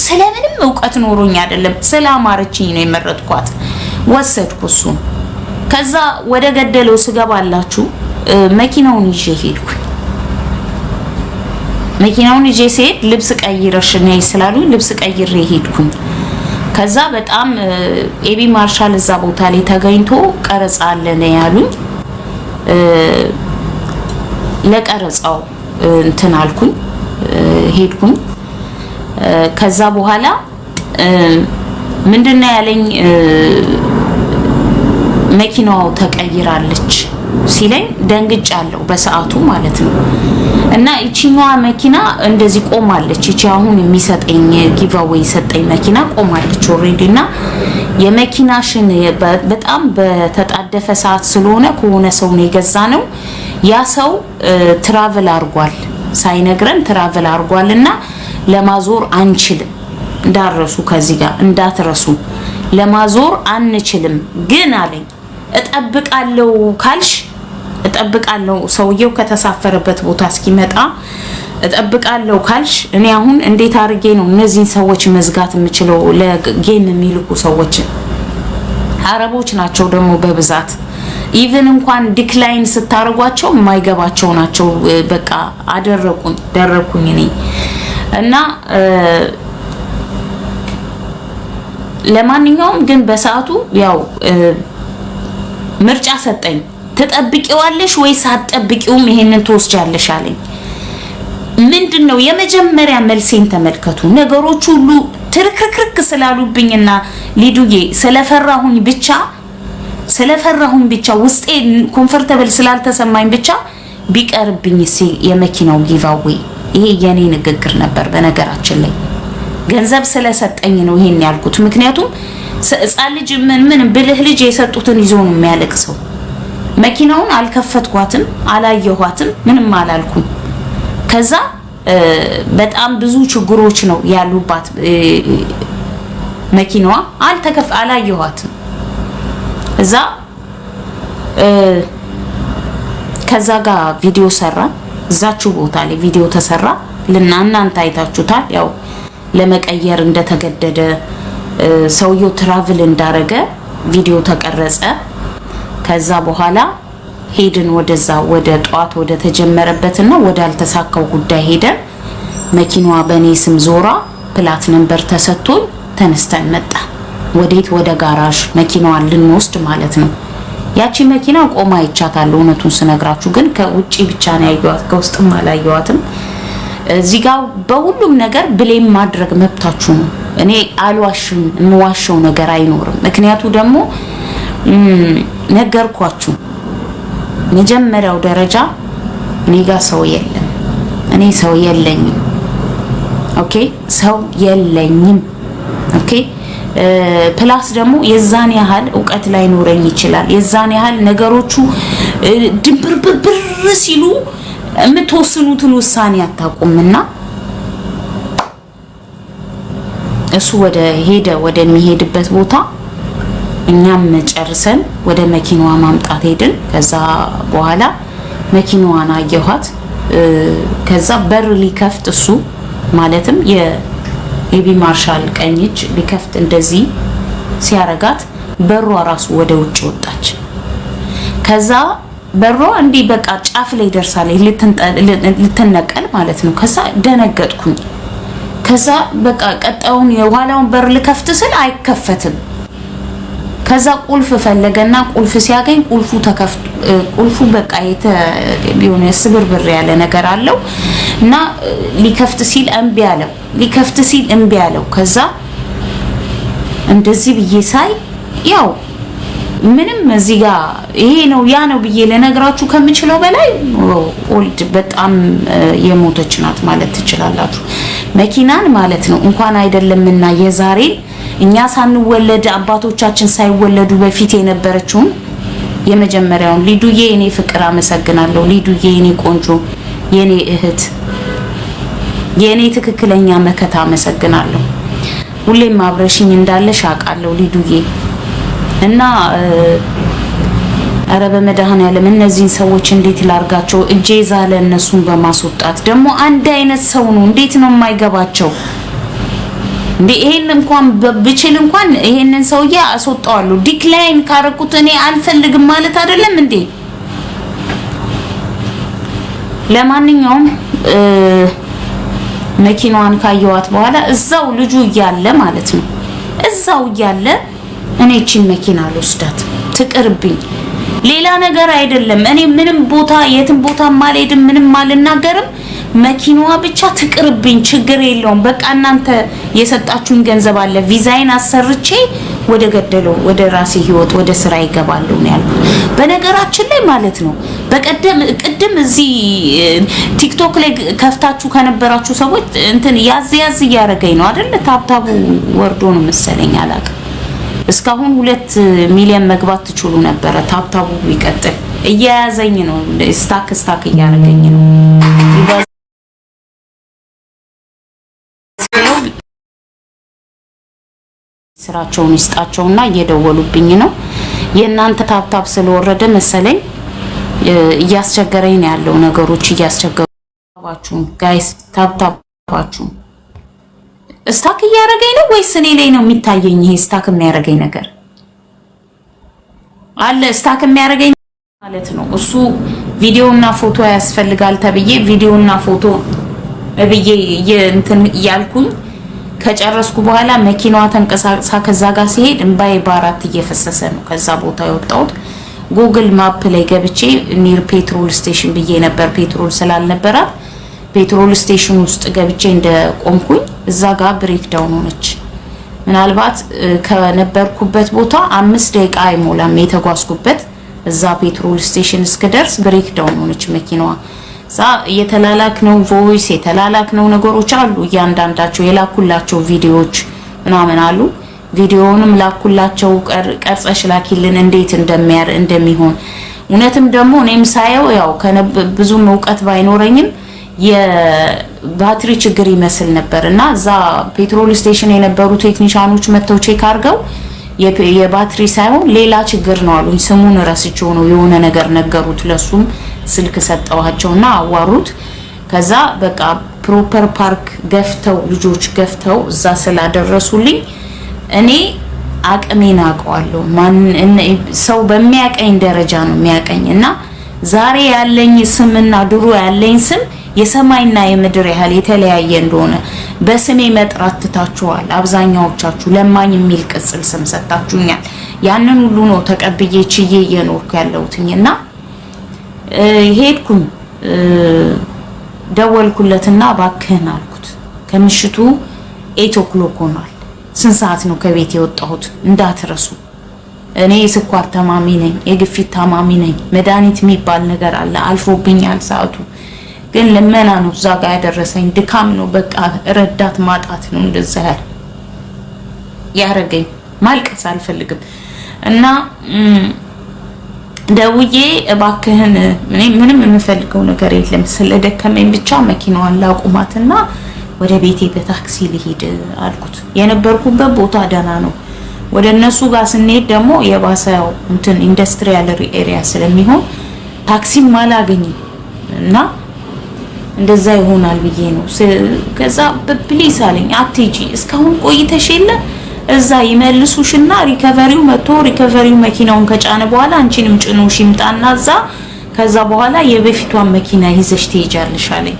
ስለምንም ዕውቀት ኖሮኝ አይደለም ስላማረችኝ ነው የመረጥኳት ወሰድኩ እሱን ከዛ ወደ ገደለው ስገባላችሁ መኪናውን ይዤ ሄድኩኝ መኪናውን ይዤ ሲሄድ ልብስ ቀይረሽ ነይ ስላሉኝ ልብስ ቀይሬ ሄድኩኝ ከዛ በጣም ኤቢ ማርሻል እዛ ቦታ ላይ ተገኝቶ ቀረጻ አለ ነው ያሉኝ ለቀረጻው እንትን አልኩኝ ሄድኩኝ ከዛ በኋላ ምንድነው ያለኝ መኪናው ተቀይራለች ሲለኝ ደንግጫለሁ በሰዓቱ ማለት ነው እና እቺኛዋ መኪና እንደዚህ ቆማለች እቺ አሁን የሚሰጠኝ ጊቫዌይ ሰጠኝ መኪና ቆማለች ኦሬዲና የመኪናሽን በጣም በተጣደፈ ሰዓት ስለሆነ ከሆነ ሰው ነው የገዛነው ያ ሰው ትራቨል አርጓል ሳይነግረን ትራቨል አርጓልና ለማዞር አንችልም እንዳረሱ ከዚህ ጋር እንዳትረሱ ለማዞር አንችልም ግን አለኝ እጠብቃለሁ ካልሽ እጠብቃለሁ ሰውየው ከተሳፈረበት ቦታ እስኪመጣ እጠብቃለሁ ካልሽ እኔ አሁን እንዴት አርጌ ነው እነዚህን ሰዎች መዝጋት የምችለው ለጌም የሚልኩ ሰዎች አረቦች ናቸው ደግሞ በብዛት ኢቭን እንኳን ዲክላይን ስታረጓቸው የማይገባቸው ናቸው በቃ ደረኩኝ እኔ እና ለማንኛውም ግን በሰዓቱ ያው ምርጫ ሰጠኝ ተጠብቂዋለሽ ወይስ አትጠብቂውም ይሄንን ተወስጃለሽ አለኝ ምንድነው የመጀመሪያ መልሴን ተመልከቱ ነገሮች ሁሉ ትርክርክርክ ስላሉብኝና ሊዱዬ ስለፈራሁኝ ብቻ ውስጤ ኮምፎርታብል ስላልተሰማኝ ብቻ ቢቀርብኝ የመኪናው ጊቫዌይ ይሄ የኔ ንግግር ነበር በነገራችን ላይ ገንዘብ ስለሰጠኝ ነው ይሄን ያልኩት ምክንያቱም ሕፃን ልጅ ምን ብልህ ልጅ የሰጡትን ይዞ ነው የሚያለቅሰው መኪናውን አልከፈትኳትም አላየኋትም ምንም አላልኩም ከዛ በጣም ብዙ ችግሮች ነው ያሉባት መኪናዋ አላየኋትም እዛ ከዛ ጋር ቪዲዮ ሰራ እዛችሁ ቦታ ላይ ቪዲዮ ተሰራ ለናንተ አይታችሁታል ያው ለመቀየር እንደተገደደ ሰውየው ትራቭል እንዳረገ ቪዲዮ ተቀረጸ ከዛ በኋላ ሄድን ወደዛ ወደ ጧት ወደ ተጀመረበትና ወደ አልተሳካው ጉዳይ ሄደን መኪናዋ በኔ ስም ዞራ ፕላት ነምበር ተሰጥቶን ተነስተን መጣ ወዴት ወደ ጋራዥ መኪናዋን ልንወስድ ማለት ነው ያቺ መኪና ቆማ ይቻታለሁ እነቱን ስነግራችሁ ግን ከውጪ ብቻ ነው ያዩዋት ከውስጥም አላየዋትም እዚህ ጋር በሁሉም ነገር ብሌም ማድረግ መብታችሁ ነው እኔ አልዋሽም እንዋሽው ነገር አይኖርም ምክንያቱ ደግሞ ነገርኳችሁ መጀመሪያው ደረጃ እኔ ጋር ሰው የለም እኔ ሰው የለኝም ኦኬ ሰው የለኝም ኦኬ ፕላስ ደግሞ የዛን ያህል ዕውቀት ላይ ኖረኝ ይችላል የዛን ያህል ነገሮቹ ድንብርብር ሲሉ የምትወስኑትን ውሳኔ አታውቁምና እሱ ወደሚሄድበት ቦታ እኛም ጨርሰን ወደ መኪናዋ ማምጣት ሄድን ከዛ በኋላ መኪናዋን አየኋት ከዛ በር ሊከፍት እሱ ማለትም የኤቢ ማርሻል ቀኝጅ ሊከፍት እንደዚህ ሲያረጋት በሯ ራሱ ወደ ውጭ ወጣች ከዛ በሯ እንዲ በቃ ጫፍ ላይ ደርሳለች ልትነቀል ማለት ነው ከዛ ደነገጥኩኝ ከዛ በቃ ቀጣውን የኋላውን በር ልከፍት ስል አይከፈትም ከዛ ቁልፍ ፈለገና ቁልፍ ሲያገኝ ቁልፉ በቃ የሆነ ስብርብር ያለ ነገር አለው እና ሊከፍት ሲል እምቢ አለው ከዛ እንደዚህ ብዬ ሳይ ያው ምንም እዚህ ጋር ይሄ ነው ያ ነው ብዬ ለነግራችሁ ከምችለው በላይ ኦልድ በጣም የሞተች ናት ማለት ትችላላችሁ መኪናን ማለት ነው እንኳን አይደለምና የዛሬ እኛ ሳንወለድ አባቶቻችን ሳይወለዱ በፊት የነበረችውን የመጀመሪያውን ሊዱዬ እኔ ፍቅር አመሰግናለሁ ሊዱዬ እኔ ቆንጆ የኔ እህት የኔ ትክክለኛ መከታ አመሰግናለሁ ሁሌም አብረሽኝ እንዳለሽ አውቃለሁ ሊዱዬ እና አረ በመድኃኒዓለም እነዚህን ሰዎች እንዴት ላርጋቸው እጄ ዛለ እነሱን በማስወጣት ደግሞ አንድ አይነት ሰው ነው እንዴት ነው የማይገባቸው እንዴ ይሄን እንኳን ብችል እንኳን ይሄንን ሰውዬ አስወጣዋለሁ። ዲክላይን ካረኩት እኔ አልፈልግም ማለት አይደለም እንዴ? ለማንኛውም መኪናዋን ካየዋት በኋላ እዛው ልጁ እያለ ማለት ነው እዛው እያለ እኔ እቺን መኪና ልወስዳት ትቅርብኝ፣ ሌላ ነገር አይደለም። እኔ ምንም ቦታ የትም ቦታ ማልሄድም ምንም አልናገርም። መኪናዋ ብቻ ትቅርብኝ፣ ችግር የለውም። በቃ እናንተ የሰጣችሁኝ ገንዘብ አለ፣ ቪዛይን አሰርቼ ወደ ገደለው ወደ ራሴ ህይወት ወደ ስራ ይገባሉ ነው ያልኩት። በነገራችን ላይ ማለት ነው ቅድም እዚህ ቲክቶክ ላይ ከፍታችሁ ከነበራችሁ ሰዎች እንትን ያዝ እያደረገኝ ነው አይደል? ታብታቡ ወርዶ ነው መሰለኝ አላውቅም። እስካሁን 2 ሚሊዮን መግባት ትችሉ ነበረ። ታብታቡ ቢቀጥል እያያዘኝ ነው፣ ስታክ እያደረገኝ ነው። ስራቸውን ይስጣቸውና እየደወሉብኝ ነው። የእናንተ ታብታብ ስለወረደ መሰለኝ እያስቸገረኝ ነው ያለው። ነገሮች እያስቸገሩባችሁ ጋይስ፣ ታብታባችሁ ስታክ እያደረገኝ ነው ወይስ እኔ ላይ ነው የሚታየኝ? ይሄ ስታክ የሚያደርገኝ ነገር አለ። ስታክ የሚያደርገኝ ማለት ነው እሱ ቪዲዮና ፎቶ ያስፈልጋል ተብዬ ቪዲዮና ፎቶ ብዬ እንትን ያልኩኝ ከጨረስኩ በኋላ መኪናዋ ተንቀሳቅሳ ከዛ ጋር ሲሄድ እንባዬ ባራት እየፈሰሰ ነው ከዛ ቦታ የወጣሁት። ጉግል ማፕ ላይ ገብቼ ኒር ፔትሮል ስቴሽን ብዬ ነበር። ፔትሮል ስላልነበራት ፔትሮል ስቴሽን ውስጥ ገብቼ እንደቆምኩኝ እዛ ጋር ብሬክ ዳውን ሆነች። ምናልባት ከነበርኩበት ቦታ 5 ደቂቃ አይሞላም የተጓዝኩበት። እዛ ፔትሮል ስቴሽን እስከደርስ ብሬክ ዳውን ሆነች መኪናዋ። የተላላክነው ቮይስ የተላላክነው ነገሮች አሉ። እያንዳንዳቸው የላኩላቸው ቪዲዮዎች ምናምን አሉ። ቪዲዮውንም ላኩላቸው፣ ቀርጸሽ ላኪልን እንዴት እንደሚሆን። እውነትም ደግሞ እኔም ሳየው ያው ብዙም ዕውቀት ባይኖረኝም የባትሪ ችግር ይመስል ነበርና እዛ ፔትሮል ስቴሽን የነበሩ ቴክኒሻኖች መተው ቼክ አድርገው የባትሪ ሳይሆን ሌላ ችግር ነው አሉኝ። ስሙን ረስቼው ነው የሆነ ነገር ነገሩት። ለሱም ስልክ ሰጠዋቸውና አዋሩት። ከዛ በቃ ፕሮፐር ፓርክ ገፍተው ልጆች ገፍተው እዛ ስላደረሱልኝ እኔ አቅሜን አውቀዋለሁ። ሰው በሚያቀኝ ደረጃ ነው የሚያቀኝና ዛሬ ያለኝ ስምና ድሮ ያለኝ ስም የሰማይና የምድር ያህል የተለያየ እንደሆነ በስሜ መጥራት ትታችኋል። አብዛኛዎቻችሁ ለማኝ የሚል ቅጽል ስም ሰጣችሁኛል። ያንን ሁሉ ነው ተቀብዬ ችዬ እየኖርኩ ያለሁትኝና ሄድኩኝ። ደወልኩለትና ባክህን አልኩት። ከምሽቱ 8 o'clock ሆኗል። ስንት ሰዓት ነው ከቤት የወጣሁት እንዳትረሱ። እኔ የስኳር ታማሚ ነኝ፣ የግፊት ታማሚ ነኝ። መድኃኒት የሚባል ነገር አለ። አልፎብኛል ሰዓቱ። ግን ለመና ነው እዛ ጋር ያደረሰኝ። ድካም ነው፣ በቃ ረዳት ማጣት ነው እንደዛ ያረገኝ። ማልቀስ አልፈልግም እና ደውዬ እባክህን እኔ ምንም የምፈልገው ነገር የለም ስለደከመኝ ብቻ መኪናዋን ላቁማትና ወደ ቤቴ በታክሲ ልሄድ አልኩት። የነበርኩበት ቦታ ደህና ነው። ወደ እነሱ ጋር ስንሄድ ደግሞ የባሰው እንትን ኢንዱስትሪያል ኤሪያ ስለሚሆን ታክሲም አላገኝም እና እንደዛ ይሆናል ብዬ ነው። ከዛ ፕሊስ አለኝ አትጂ እስካሁን ቆይተሽ የለ እዛ ይመልሱሽና ሪከቨሪው መጥቶ ሪከቨሪው መኪናውን ከጫነ በኋላ አንቺንም ጭኖሽ ይምጣና እዛ ከዛ በኋላ የበፊቷን መኪና ይዘሽ ትሄጃለሽ አለኝ።